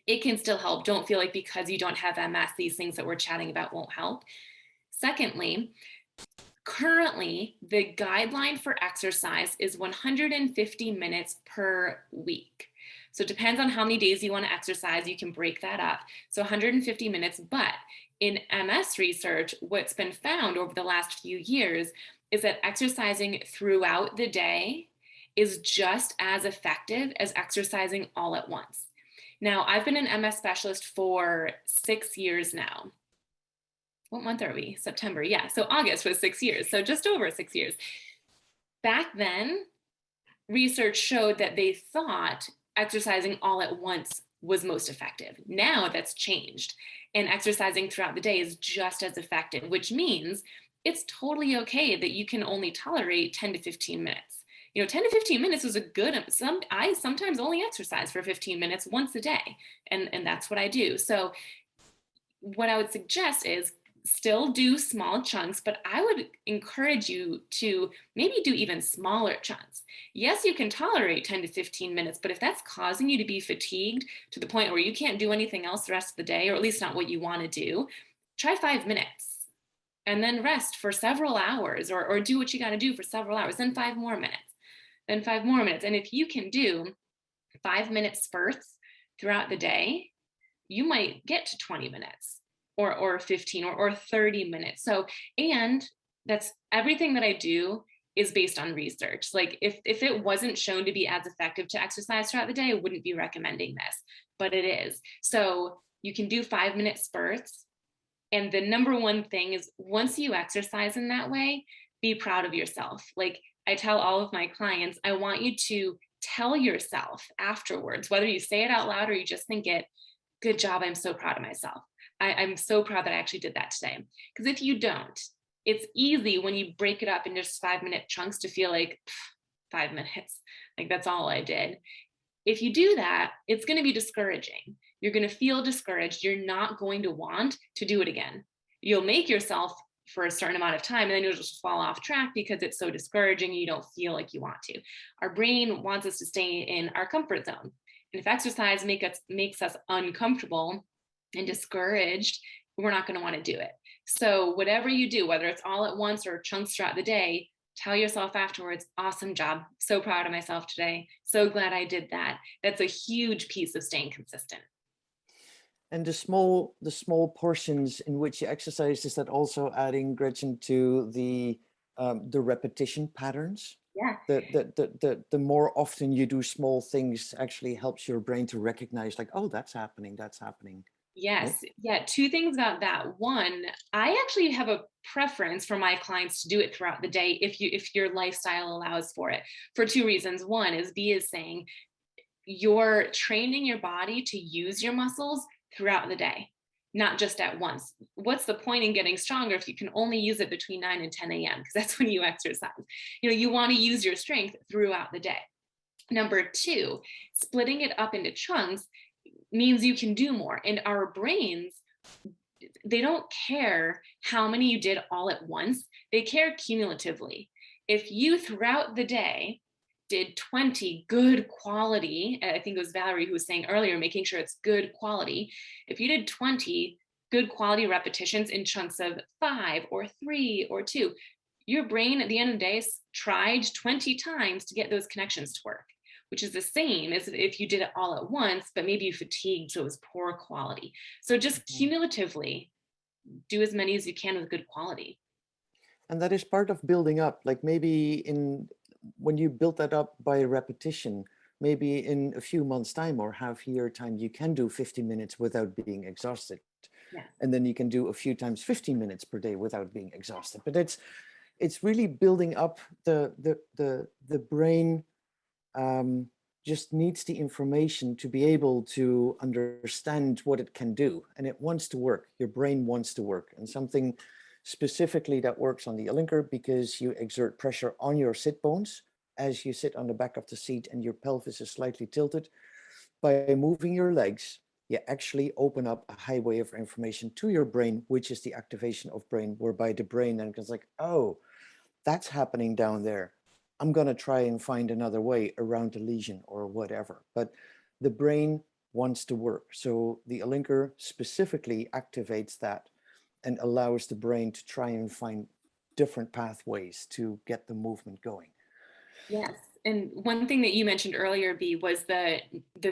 it can still help. Don't feel like because you don't have MS, these things that we're chatting about won't help. Secondly, currently, the guideline for exercise is 150 minutes per week. So it depends on how many days you want to exercise. You can break that up. So 150 minutes, but in MS research, what's been found over the last few years is that exercising throughout the day is just as effective as exercising all at once. Now, I've been an MS specialist for 6 years now. What month are we? September. Yeah. So August was 6 years. So just over 6 years. Back then, research showed that they thought exercising all at once was most effective. Now that's changed. And exercising throughout the day is just as effective, which means it's totally okay that you can only tolerate 10 to 15 minutes. 10 to 15 minutes is a good, I sometimes only exercise for 15 minutes once a day. And that's what I do. So what I would suggest is still do small chunks, but I would encourage you to maybe do even smaller chunks. Yes, you can tolerate 10 to 15 minutes, but if that's causing you to be fatigued to the point where you can't do anything else the rest of the day, or at least not what you want to do, try 5 minutes and then rest for several hours, or do what you got to do for several hours, then 5 more minutes, then 5 more minutes. And if you can do 5-minute spurts throughout the day, you might get to 20 minutes. Or 15 or 30 minutes. So, and that's everything that I do is based on research. Like if it wasn't shown to be as effective to exercise throughout the day, I wouldn't be recommending this, but it is. So you can do 5-minute spurts. And the number one thing is once you exercise in that way, be proud of yourself. Like I tell all of my clients, I want you to tell yourself afterwards, whether you say it out loud or you just think it, good job, I'm so proud of myself. I'm so proud that I actually did that today. Because if you don't, it's easy when you break it up in just 5-minute chunks to feel like 5 minutes, like that's all I did. If you do that, it's going to be discouraging. You're going to feel discouraged. You're not going to want to do it again. You'll make yourself for a certain amount of time and then you'll just fall off track because it's so discouraging and you don't feel like you want to. Our brain wants us to stay in our comfort zone. And if exercise makes us uncomfortable and discouraged, we're not going to want to do it. So whatever you do, whether it's all at once or chunks throughout the day, tell yourself afterwards, awesome job. So proud of myself today. So glad I did that. That's a huge piece of staying consistent. And the small portions in which you exercise, is that also adding, Gretchen, to the repetition patterns? Yeah. The more often you do small things actually helps your brain to recognize like, oh, that's happening, that's happening. Yes. Right? Yeah. 2 things about that. One, I actually have a preference for my clients to do it throughout the day if your lifestyle allows for it, for 2 reasons. One is B is saying you're training your body to use your muscles throughout the day, not just at once. What's the point in getting stronger if you can only use it between 9 and 10 a.m. because that's when you exercise. You want to use your strength throughout the day. Number 2, splitting it up into chunks means you can do more. And our brains, they don't care how many you did all at once. They care cumulatively. If you throughout the day did 20 good quality, I think it was Valerie who was saying earlier, making sure it's good quality. If you did 20 good quality repetitions in chunks of 5 or 3 or 2, your brain at the end of the day tried 20 times to get those connections to work, which is the same as if you did it all at once, but maybe you fatigued, so it was poor quality. So just cumulatively do as many as you can with good quality. And that is part of building up, like maybe when you build that up by repetition, maybe in a few months' time or half-year time, you can do 50 minutes without being exhausted. Yeah. And then you can do a few times 15 minutes per day without being exhausted. But it's really building up the brain. Just needs the information to be able to understand what it can do, and it wants to work. Your brain wants to work, and something specifically that works on the Alinker, because you exert pressure on your sit bones as you sit on the back of the seat and your pelvis is slightly tilted. By moving your legs, you actually open up a highway of information to your brain, which is the activation of brain, whereby the brain then goes like, oh, that's happening down there. I'm going to try and find another way around the lesion or whatever. But the brain wants to work. So the Alinker specifically activates that and allows the brain to try and find different pathways to get the movement going. Yes. And one thing that you mentioned earlier, B, was the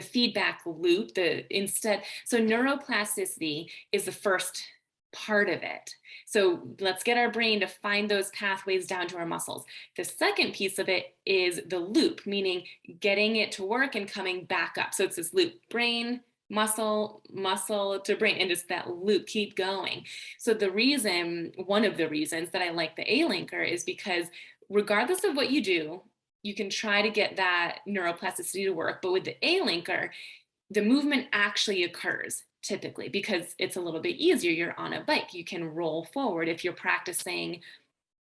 feedback loop, so neuroplasticity is the first part of it. So let's get our brain to find those pathways down to our muscles. The second piece of it is the loop, meaning getting it to work and coming back up. So it's this loop, brain, muscle, muscle to brain, and it's that loop, keep going. So one of the reasons that I like the Alinker is because regardless of what you do, you can try to get that neuroplasticity to work, but with the Alinker, the movement actually occurs typically because it's a little bit easier. You're on a bike, you can roll forward. If you're practicing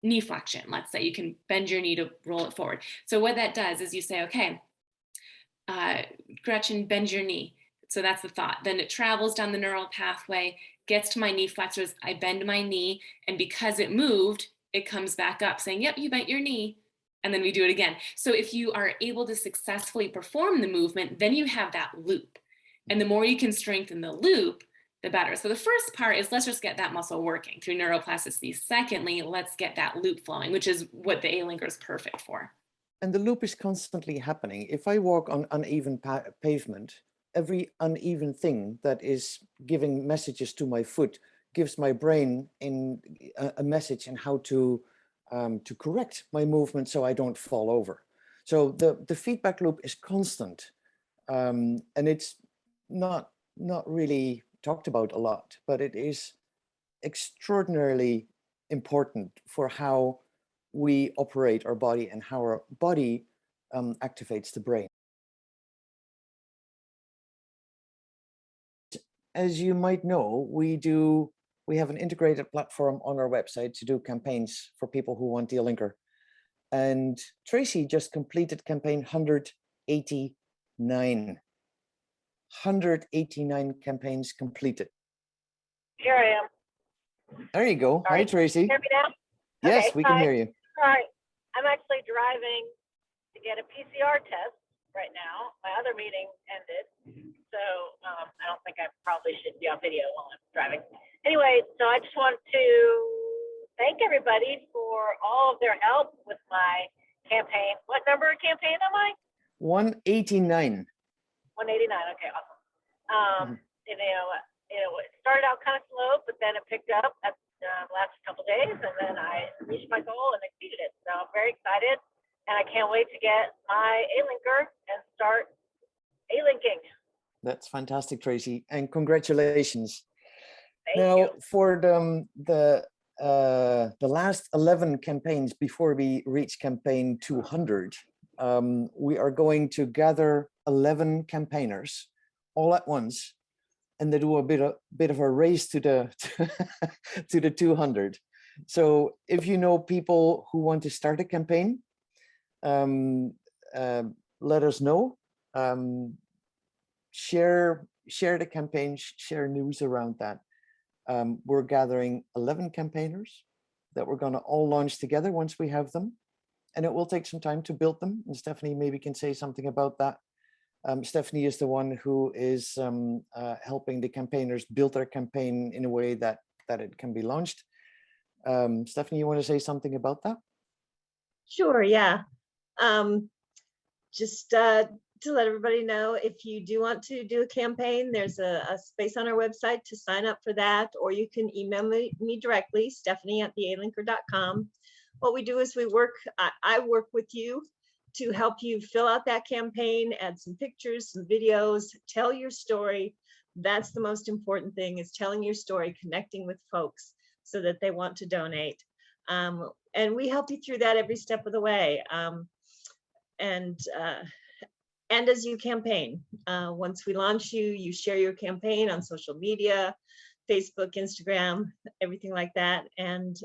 knee flexion, let's say, you can bend your knee to roll it forward. So what that does is you say, okay, Gretchen, bend your knee. So that's the thought. Then it travels down the neural pathway, gets to my knee flexors, I bend my knee, and because it moved, it comes back up saying, yep, you bent your knee. And then we do it again. So if you are able to successfully perform the movement, then you have that loop. And the more you can strengthen the loop, the better. So the first part is let's just get that muscle working through neuroplasticity. Secondly, let's get that loop flowing, which is what the Alinker is perfect for. And the loop is constantly happening. If I walk on uneven pavement, every uneven thing that is giving messages to my foot gives my brain a message in how to correct my movement so I don't fall over. So the feedback loop is constant, and it's not really talked about a lot, but it is extraordinarily important for how we operate our body and how our body activates the brain. As you might know, we have an integrated platform on our website to do campaigns for people who want the Alinker. And Tracy just completed campaign 189. 189 campaigns completed. Here I am. There you go. Sorry. Hi, Tracy. Hear me now? Yes, Okay, we can hi. hear you. Sorry, I'm actually driving to get a PCR test right now. My other meeting ended, so I don't think I probably should be on video while I'm driving. Anyway, so I just want to thank everybody for all of their help with my campaign. What number of campaign am I? 189. 189. Okay, awesome. And, it started out kind of slow, but then it picked up at the last couple of days, and then I reached my goal and exceeded it. So I'm very excited, and I can't wait to get my Alinker and start A-linking. That's fantastic, Tracy, and congratulations. Thank Now, you. for the last 11 campaigns before we reach campaign 200, we are going to gather 11 campaigners all at once, and they do a bit of a race to the to the 200. So if you know people who want to start a campaign, let us know. Share the campaign, share news around that. We're gathering 11 campaigners that we're going to all launch together once we have them, and it will take some time to build them. And Stephanie maybe can say something about that. Stephanie is the one who is helping the campaigners build their campaign in a way that it can be launched. Stephanie, you want to say something about that? Sure, yeah. Just to let everybody know, if you do want to do a campaign, there's a space on our website to sign up for that, or you can email me directly, stephanie@thealinker.com. What we do is I work with you to help you fill out that campaign, add some pictures, some videos, tell your story. That's the most important thing, is telling your story, connecting with folks so that they want to donate. And we help you through that every step of the way. And as you campaign, once we launch you share your campaign on social media, Facebook, Instagram, everything like that. And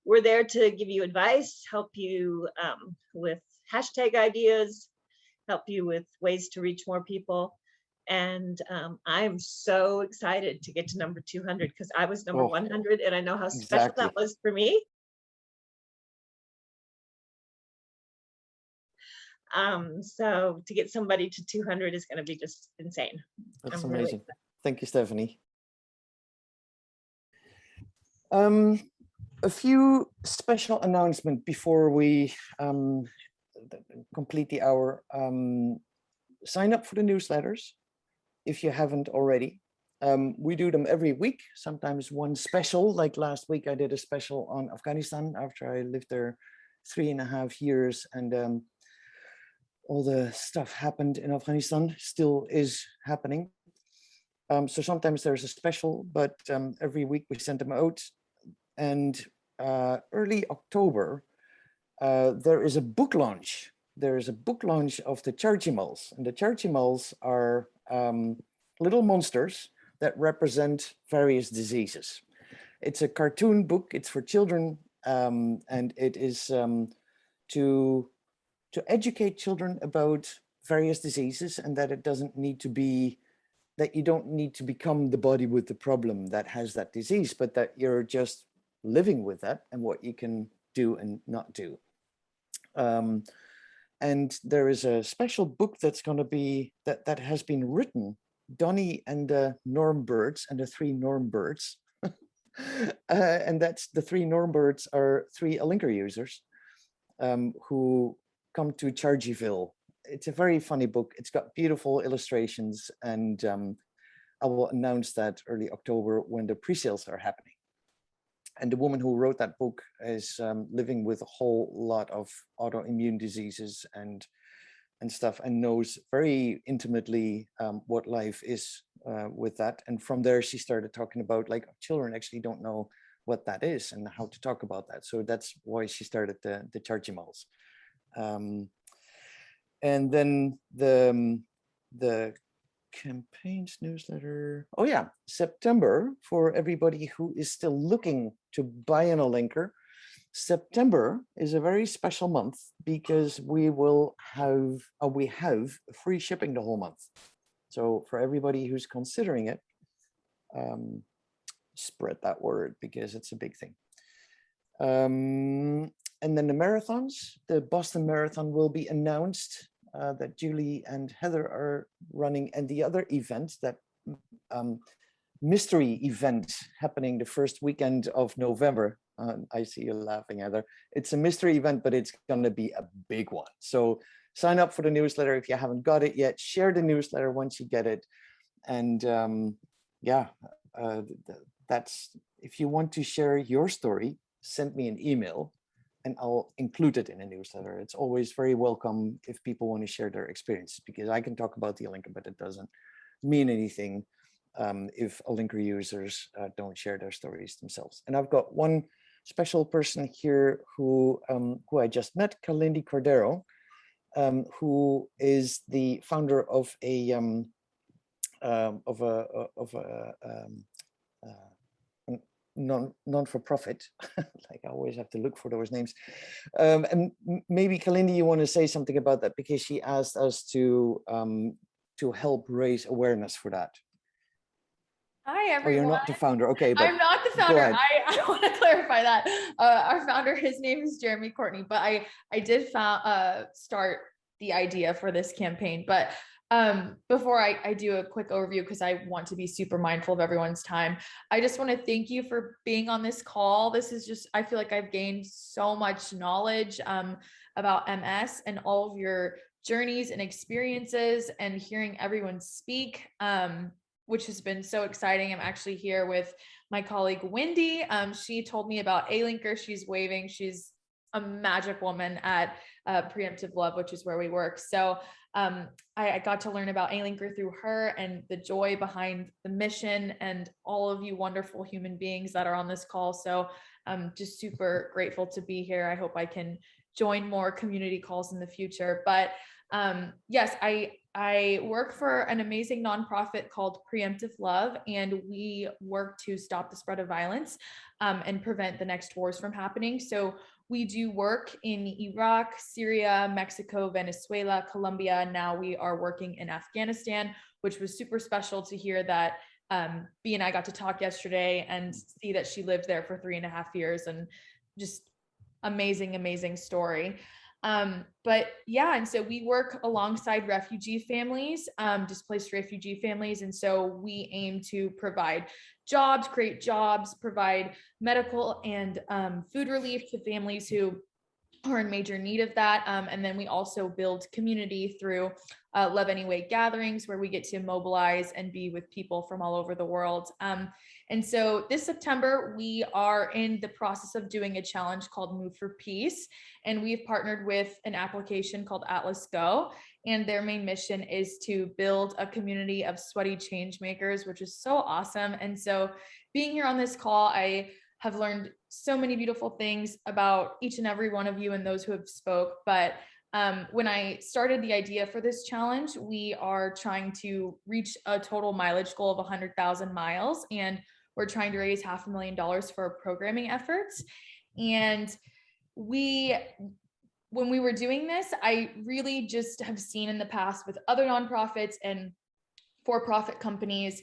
we're there to give you advice, help you with hashtag ideas, help you with ways to reach more people. And I'm so excited to get to number 200 because I was number 100 and I know how special that was for me. So to get somebody to 200 is going to be just insane. That's I'm amazing. really Thank you, Stephanie. A few special announcements before we complete the hour. Sign up for the newsletters if you haven't already. We do them every week, sometimes one special, like last week I did a special on Afghanistan after I lived there 3.5 years, and all the stuff happened in Afghanistan, still is happening. So sometimes there's a special, but every week we send them out. And early October, there is a book launch. There is a book launch of the Chargimals, and the Chargimals are little monsters that represent various diseases. It's a cartoon book. It's for children, and it is to educate children about various diseases, and that it doesn't need to be that you don't need to become the body with the problem that has that disease, but that you're just living with that and what you can do and not do. And there is a special book that's going to be that has been written, Donnie and the Norm Birds and the 3 Norm Birds. And that's the 3 Norm Birds are 3 Alinker users who come to Chargiville. It's a very funny book. It's got beautiful illustrations, and I will announce that early October when the pre-sales are happening. And the woman who wrote that book is living with a whole lot of autoimmune diseases and stuff, and knows very intimately what life is with that. And from there, she started talking about, like, children actually don't know what that is and how to talk about that. So that's why she started the Chargimals. And then the campaigns newsletter. Oh yeah, September, for everybody who is still looking to buy an Alinker. September is a very special month because we have free shipping the whole month. So for everybody who's considering it, spread that word because it's a big thing. And then the marathons, the Boston Marathon will be announced that Julie and Heather are running, and the other event, that mystery event happening the first weekend of November. I see you laughing, Heather. It's a mystery event, but it's going to be a big one. So sign up for the newsletter if you haven't got it yet. Share the newsletter once you get it. And that's, if you want to share your story, send me an email and I'll include it in a newsletter. It's always very welcome if people want to share their experience, because I can talk about the Alinker, but it doesn't mean anything if Alinker users don't share their stories themselves. And I've got one special person here who I just met, Kalindi.cordero, who is the founder of a non-for-profit. Like, I always have to look for those names. And maybe Kalindi, you want to say something about that, because she asked us to help raise awareness for that. Hi, everyone. Oh, you're not the founder. Okay, but I'm not the founder. go ahead. I want to clarify that. Our founder, his name is Jeremy Courtney, but I did start the idea for this campaign. But before I do a quick overview, because I want to be super mindful of everyone's time, I just want to thank you for being on this call. This is just, I feel like I've gained so much knowledge about MS and all of your journeys and experiences, and hearing everyone speak, which has been so exciting. I'm actually here with my colleague, Wendy. She told me about Alinker. She's waving. She's a magic woman at Preemptive Love, which is where we work. So I got to learn about Alinker through her, and the joy behind the mission, and all of you wonderful human beings that are on this call. So I'm just super grateful to be here. I hope I can join more community calls in the future. But yes, I work for an amazing nonprofit called Preemptive Love, and we work to stop the spread of violence and prevent the next wars from happening. So we do work in Iraq, Syria, Mexico, Venezuela, Colombia, and now we are working in Afghanistan, which was super special to hear that B and I got to talk yesterday and see that she lived there for 3.5 years, and just amazing, amazing story. But yeah, and so we work alongside refugee families, displaced refugee families. And so we aim to provide jobs, create jobs, provide medical and food relief to families who are in major need of that. And then we also build community through Love Anyway gatherings, where we get to mobilize and be with people from all over the world. And so this September, we are in the process of doing a challenge called Move for Peace. And we've partnered with an application called Atlas Go. And their main mission is to build a community of sweaty change makers, which is so awesome. And so being here on this call, I have learned so many beautiful things about each and every one of you and those who have spoke. But when I started the idea for this challenge, we are trying to reach a total mileage goal of 100,000 miles. And we're trying to raise $500,000 for programming efforts. And when we were doing this, I really just have seen in the past with other nonprofits and for-profit companies,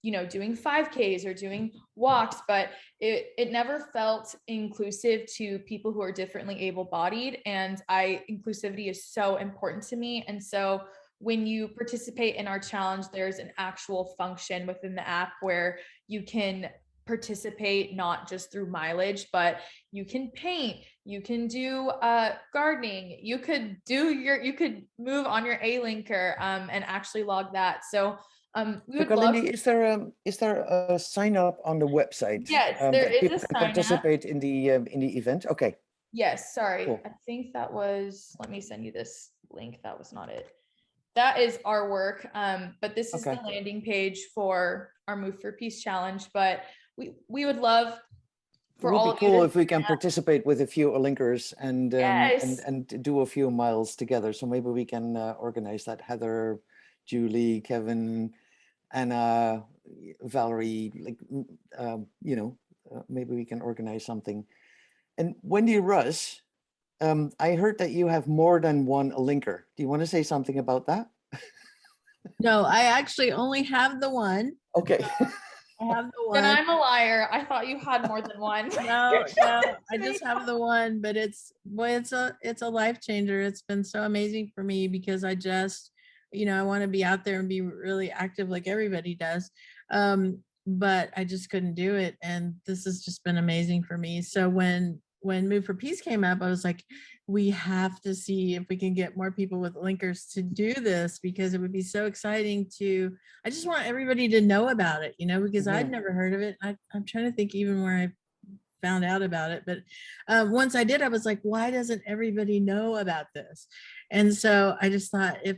doing 5Ks or doing walks, but it never felt inclusive to people who are differently able-bodied. And inclusivity is so important to me. And so when you participate in our challenge, there's an actual function within the app where you can participate not just through mileage, but you can paint, you can do gardening, you could move on your Alinker and actually log that. So we would love. Kalindi, is there a sign up on the website? Yes, there that is people a can sign up. participate in the event. Okay. Yes, sorry. Cool. I think that was, let me send you this link. That was not it. That is our work. But this is the landing page for our Move for Peace challenge. But we would love for all of you. It would be cool if we can participate with a few Alinkers and Yes. and do a few miles together. So maybe we can organize that. Heather, Julie, Kevin, Anna, Valerie, maybe we can organize something. And Wendy Russ, I heard that you have more than one Alinker. Do you want to say something about that? No, I actually only have the one. Okay. I have the one. Then I'm a liar. I thought you had more than one. No, I just have the one, but it's a life changer. It's been so amazing for me because I just, I want to be out there and be really active like everybody does. But I just couldn't do it. And this has just been amazing for me. So when Move for Peace came up, I was like, we have to see if we can get more people with Alinkers to do this, because it would be so exciting I just want everybody to know about it, because I'd never heard of it. I'm trying to think even where I found out about it. But once I did, I was like, why doesn't everybody know about this? And so I just thought if,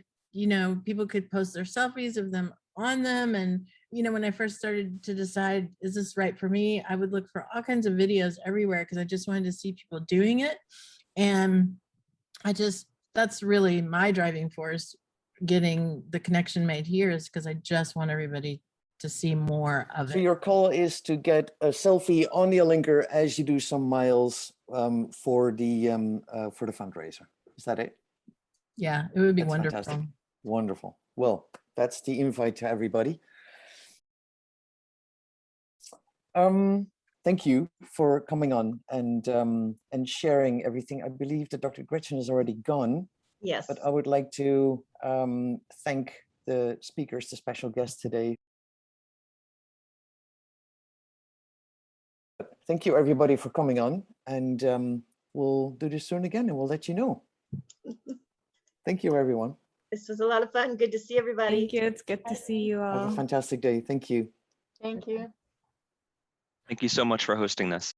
people could post their selfies of them on them. And, when I first started to decide, is this right for me? I would look for all kinds of videos everywhere because I just wanted to see people doing it. And that's really my driving force, getting the connection made here, is because I just want everybody to see more of it. So your call is to get a selfie on the Alinker as you do some miles for the fundraiser. Is that it? Yeah, it would be That's wonderful. fantastic. Wonderful. Well, that's the invite to everybody. Thank you for coming on and sharing everything. I believe that Dr. Gretchen is already gone. Yes. But I would like to thank the speakers, the special guests today. Thank you, everybody, for coming on. And we'll do this soon again, and we'll let you know. Thank you, everyone. This was a lot of fun. Good to see everybody. Thank you. It's good to see you all. Have a fantastic day. Thank you. Thank you. Thank you so much for hosting this.